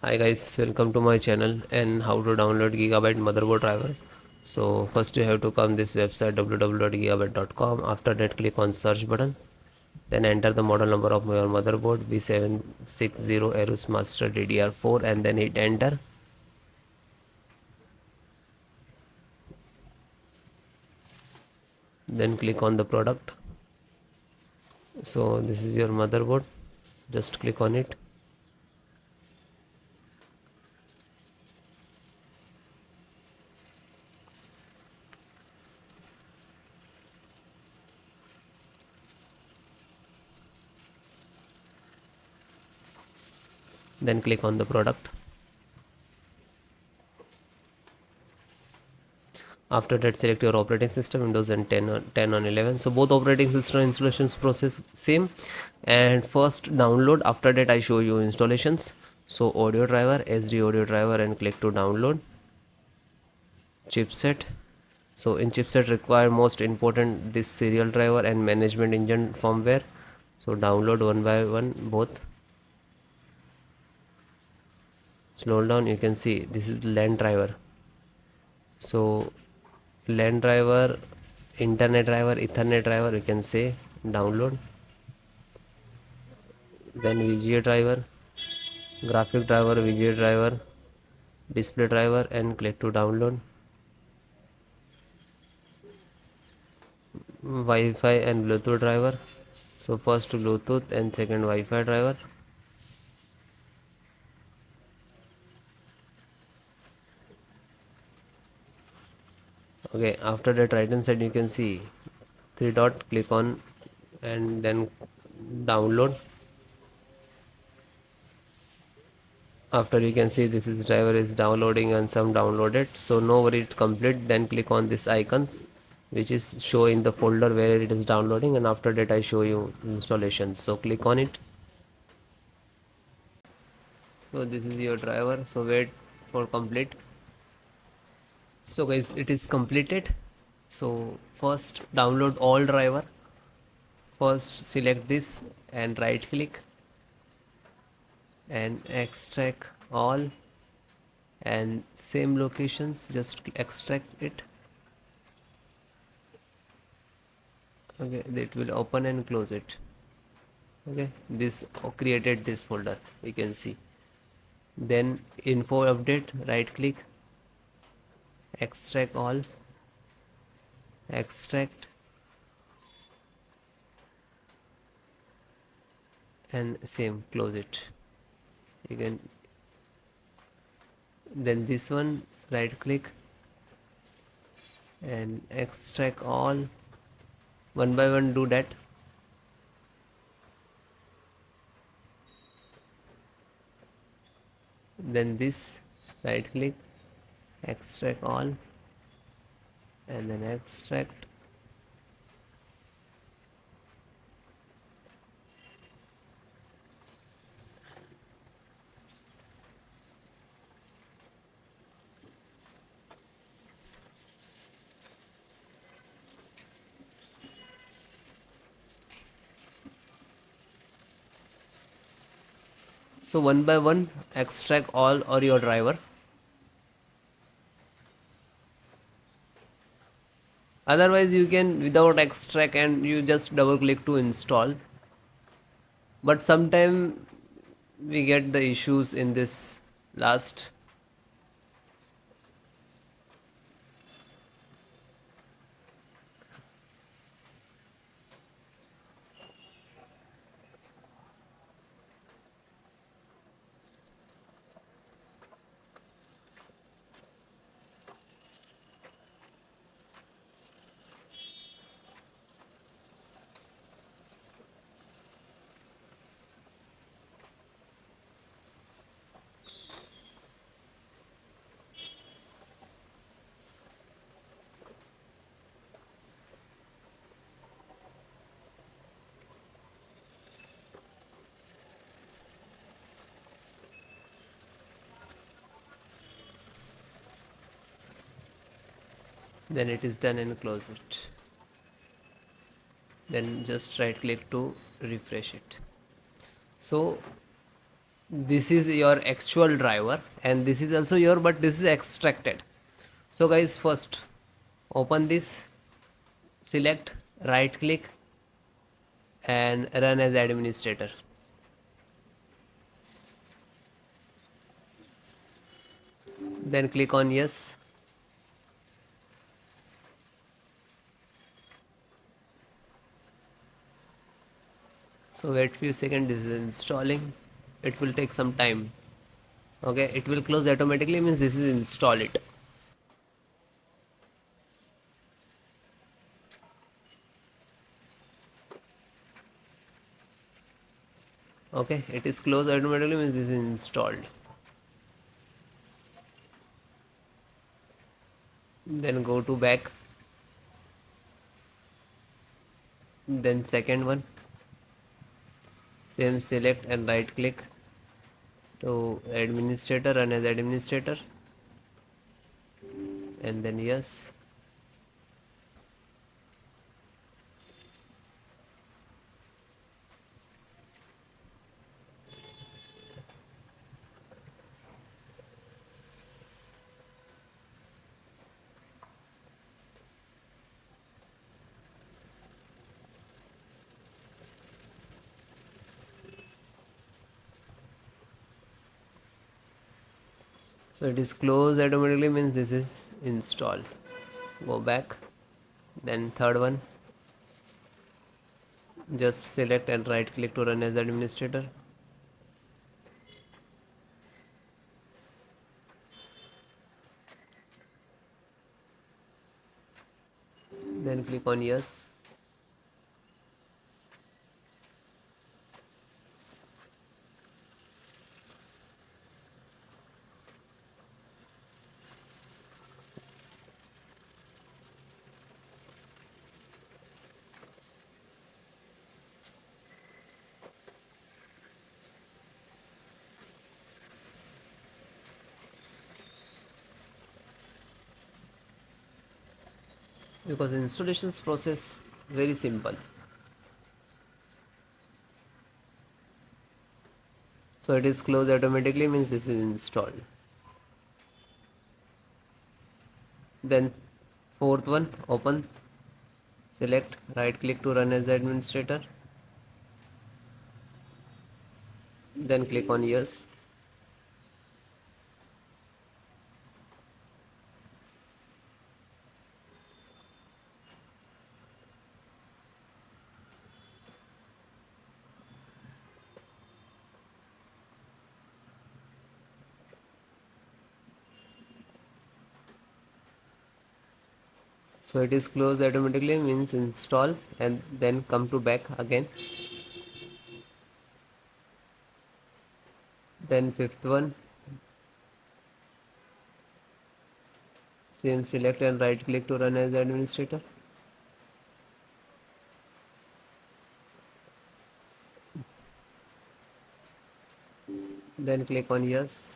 Hi guys, welcome to my channel and how to download Gigabyte motherboard driver. So first you have to come this website www.gigabyte.com. After that click on search button. Then enter the model number of your motherboard B760 AORUS Master DDR4 and then hit enter. Then click on the product. So this is your motherboard. Just click on it. Then click on the product. After that select your operating system Windows and 10 on 11. So both operating system installations process same. And first download, after that I show you installations. So audio driver, SD audio driver, and click to download. Chipset. So in chipset require most important this serial driver and management engine firmware. So download one by one both. Scroll down, you can see this is LAN driver. So LAN driver, internet driver, ethernet driver, you can say download. Then VGA driver, graphic driver, VGA driver, display driver, and click to download. Wi-Fi and Bluetooth driver. So first Bluetooth and second Wi-Fi driver. Okay, after that right hand side you can see three dot, click on and then download. After you can see this is driver is downloading and some downloaded, so no worry, it's complete. Then click on this icons which is show in the folder where it is downloading, and after that I show you installation. So click on it. So this is your driver, so wait for complete. So guys, it is completed. So first download all driver. First select this and right click and extract all, and same locations just extract it. Okay, it will open and close it. Okay, this created this folder, you can see. Then info update, right click, extract all, extract, and same close it. You can, then this one right click and extract all, one by one do that. Then this right click, extract all, and then extract. So one by one extract all or your driver. Otherwise you can without extract and you just double click to install. But sometime we get the issues in this last. Then it is done and close it. Then just right click to refresh it. So this is your actual driver and this is also your, but this is extracted. So guys, first open this, select, right click and run as administrator. Then click on yes. So wait few seconds, this is installing. It will take some time. Okay, it will close automatically, means this is install it. Okay, it is closed automatically, means this is installed. Then go to back, then second one, same, select and right click to administrator, run as administrator and then yes. So it is closed automatically, means this is installed. Go back, then third one, just select and right click to run as administrator. Then click on yes. Because installations process very simple. So it is closed automatically, means this is installed. Then fourth one, open, select, right click to run as administrator, then click on yes. So it is closed automatically, means install, and then come to back again. Then fifth one, same, select and right click to run as administrator. Then click on yes.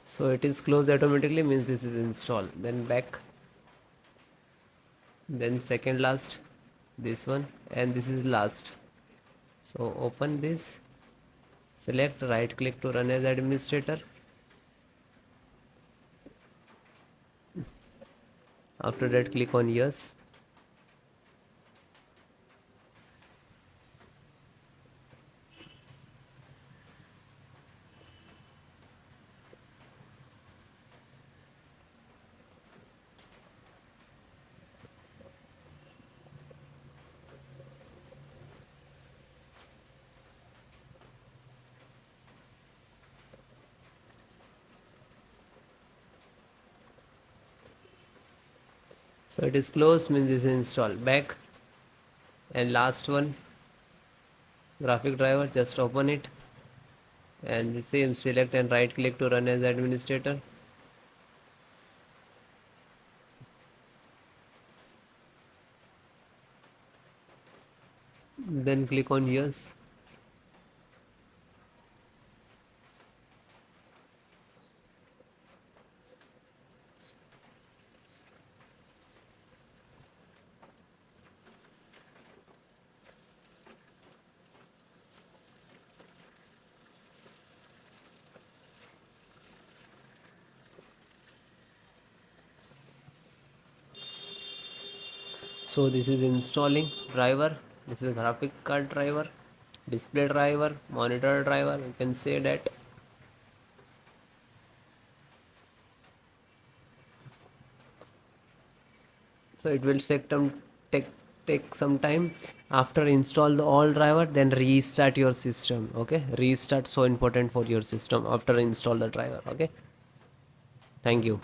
So it is closed automatically, means this is installed. Then back, then second last, this one, and this is last. So open this, select, right click to run as administrator. After that, click on yes. So it is closed, means this is installed. Back, and last one, graphic driver, just open it, and the same, select and right click to run as administrator. Then click on yes. So this is installing driver, this is graphic card driver, display driver, monitor driver, you can say that. So it will take take some time. After install the all driver, then restart your system. Okay, restart, so important for your system after install the driver. Okay, thank you.